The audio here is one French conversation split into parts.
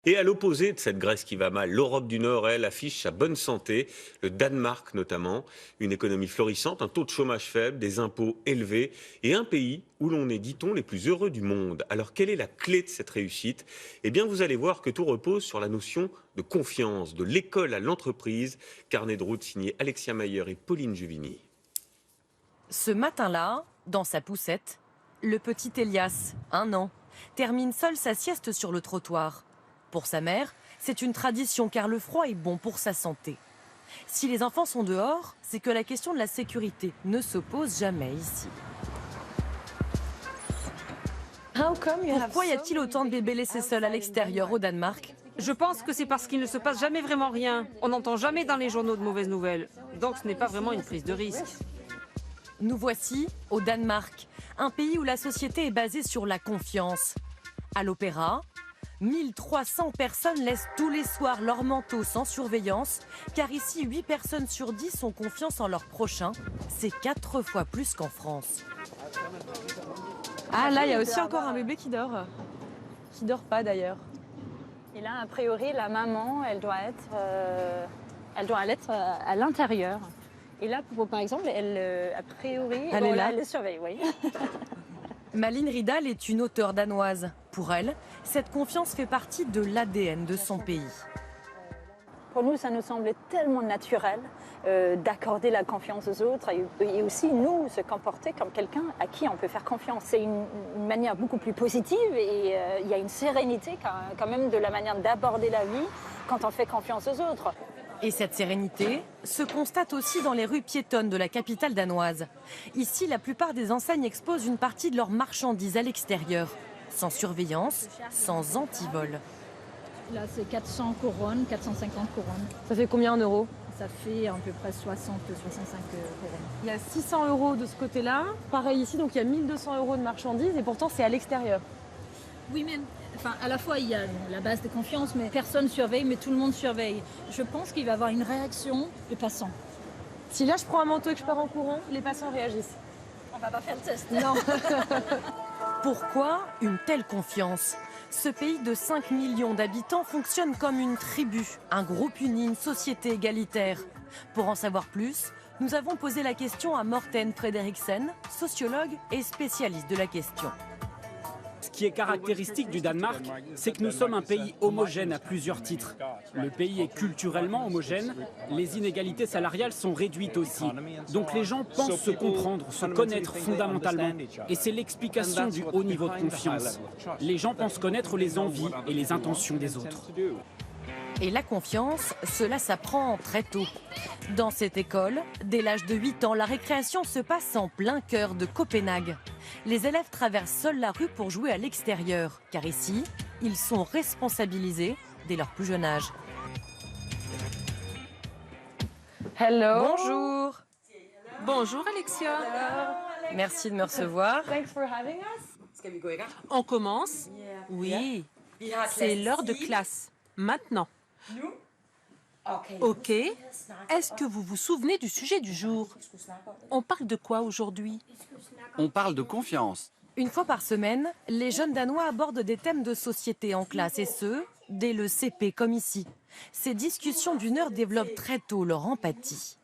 Et à l'opposé de cette Grèce qui va mal, l'Europe du Nord, elle, affiche sa bonne santé, le Danemark notamment, une économie florissante, un taux de chômage faible, des impôts élevés et un pays où l'on est, dit-on, les plus heureux du monde. Alors quelle est la clé de cette réussite? Eh bien vous allez voir que tout repose sur la notion de confiance, de l'école à l'entreprise. Carnet de route signé Alexia Mayer et Pauline Juvigny. Ce matin-là, dans sa poussette, le petit Elias, 1 an, termine seul sa sieste sur le trottoir. Pour sa mère, c'est une tradition car le froid est bon pour sa santé. Si les enfants sont dehors, c'est que la question de la sécurité ne se pose jamais ici. Pourquoi y a-t-il autant de bébés laissés seuls à l'extérieur au Danemark? Je pense que c'est parce qu'il ne se passe jamais vraiment rien. On n'entend jamais dans les journaux de mauvaises nouvelles. Donc ce n'est pas vraiment une prise de risque. Nous voici au Danemark, un pays où la société est basée sur la confiance. À l'opéra, 1300 personnes laissent tous les soirs leur manteau sans surveillance, car ici 8 personnes sur 10 ont confiance en leur prochain. C'est 4 fois plus qu'en France. Ah là, il y a aussi encore un bébé qui dort. Qui dort pas d'ailleurs. Et là, a priori, la maman, elle doit être à l'intérieur. Et là, par exemple, a priori, Elle est là. elle le surveille, oui. Malin Ridal est une auteure danoise. Pour elle, cette confiance fait partie de l'ADN de son pays. Pour nous, ça nous semblait tellement naturel d'accorder la confiance aux autres et aussi, nous, se comporter comme quelqu'un à qui on peut faire confiance. C'est une manière beaucoup plus positive et il y a une sérénité quand même de la manière d'aborder la vie quand on fait confiance aux autres. Et cette sérénité se constate aussi dans les rues piétonnes de la capitale danoise. Ici, la plupart des enseignes exposent une partie de leurs marchandises à l'extérieur, sans surveillance, sans antivol. Là, c'est 400 couronnes, 450 couronnes. Ça fait combien en euros? Ça fait à peu près 60, 65 couronnes. Il y a 600 euros de ce côté-là. Pareil ici, donc il y a 1200 euros de marchandises et pourtant c'est à l'extérieur. Oui, mais enfin, à la fois, il y a la base de confiance, mais personne surveille, mais tout le monde surveille. Je pense qu'il va y avoir une réaction de passants. Si là je prends un manteau et que je pars en courant, les passants réagissent. On va pas faire le test. Non. Pourquoi une telle confiance? Ce pays de 5 millions d'habitants fonctionne comme une tribu, un groupe uni, une société égalitaire. Pour en savoir plus, nous avons posé la question à Morten Frederiksen, sociologue et spécialiste de la question. Ce qui est caractéristique du Danemark, c'est que nous sommes un pays homogène à plusieurs titres. Le pays est culturellement homogène, les inégalités salariales sont réduites aussi. Donc les gens pensent se comprendre, se connaître fondamentalement. Et c'est l'explication du haut niveau de confiance. Les gens pensent connaître les envies et les intentions des autres. Et la confiance, cela s'apprend très tôt. Dans cette école, dès l'âge de 8 ans, la récréation se passe en plein cœur de Copenhague. Les élèves traversent seuls la rue pour jouer à l'extérieur, car ici, ils sont responsabilisés dès leur plus jeune âge. Hello. Bonjour. Bonjour Alexia. Merci de me recevoir. Thanks for having us. On commence? Oui. C'est l'heure de classe. Maintenant. Ok. Est-ce que vous vous souvenez du sujet du jour? On parle de quoi aujourd'hui? On parle de confiance. Une fois par semaine, les jeunes Danois abordent des thèmes de société en classe, et ce, dès le CP comme ici. Ces discussions d'une heure développent très tôt leur empathie.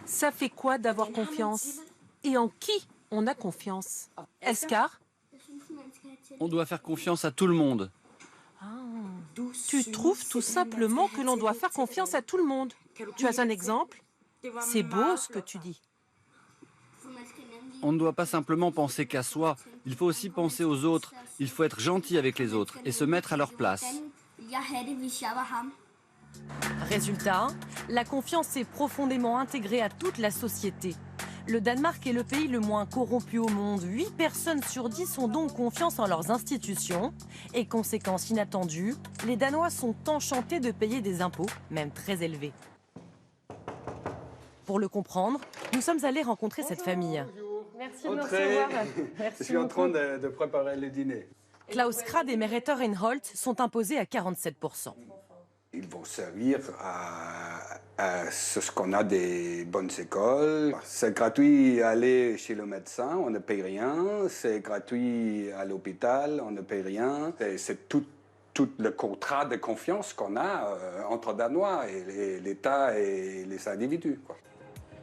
Ça fait quoi d'avoir confiance? Et en qui on a confiance? Escar? On doit faire confiance à tout le monde. Tu trouves tout simplement que l'on doit faire confiance à tout le monde. Tu as un exemple? C'est beau ce que tu dis. On ne doit pas simplement penser qu'à soi, il faut aussi penser aux autres. Il faut être gentil avec les autres et se mettre à leur place. Résultat, la confiance est profondément intégrée à toute la société. Le Danemark est le pays le moins corrompu au monde. 8 personnes sur 10 ont donc confiance en leurs institutions. Et conséquence inattendue, les Danois sont enchantés de payer des impôts, même très élevés. Pour le comprendre, nous sommes allés rencontrer cette famille. Merci de me recevoir. Merci Je suis en train beaucoup. de préparer le dîner. Klaus Krad et Merether Enholt sont imposés à 47%. Ils vont servir à C'est ce qu'on a des bonnes écoles. C'est gratuit aller chez le médecin, on ne paye rien. C'est gratuit à l'hôpital, on ne paye rien. C'est tout le contrat de confiance qu'on a entre Danois et l'État et les individus, quoi.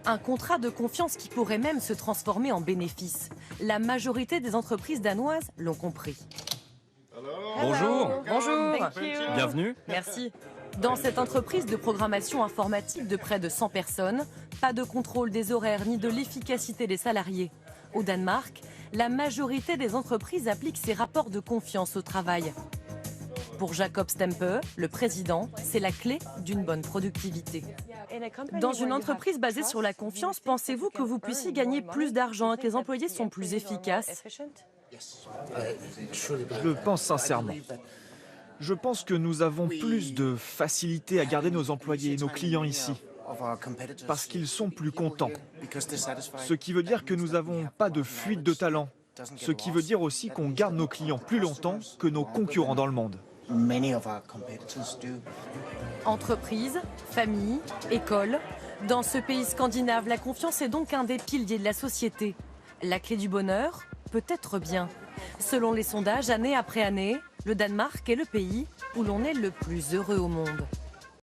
Un contrat de confiance qui pourrait même se transformer en bénéfice. La majorité des entreprises danoises l'ont compris. Bonjour. Bonjour. Bienvenue. Merci. Dans cette entreprise de programmation informatique de près de 100 personnes, pas de contrôle des horaires ni de l'efficacité des salariés. Au Danemark, la majorité des entreprises appliquent ces rapports de confiance au travail. Pour Jacob Stempe, le président, c'est la clé d'une bonne productivité. Dans une entreprise basée sur la confiance, pensez-vous que vous puissiez gagner plus d'argent et que les employés sont plus efficaces? Je le pense sincèrement. Je pense que nous avons plus de facilité à garder nos employés et nos clients ici, parce qu'ils sont plus contents. Ce qui veut dire que nous n'avons pas de fuite de talent. Ce qui veut dire aussi qu'on garde nos clients plus longtemps que nos concurrents dans le monde. Entreprise, famille, école. Dans ce pays scandinave, la confiance est donc un des piliers de la société. La clé du bonheur? Peut-être bien. Selon les sondages, année après année, le Danemark est le pays où l'on est le plus heureux au monde.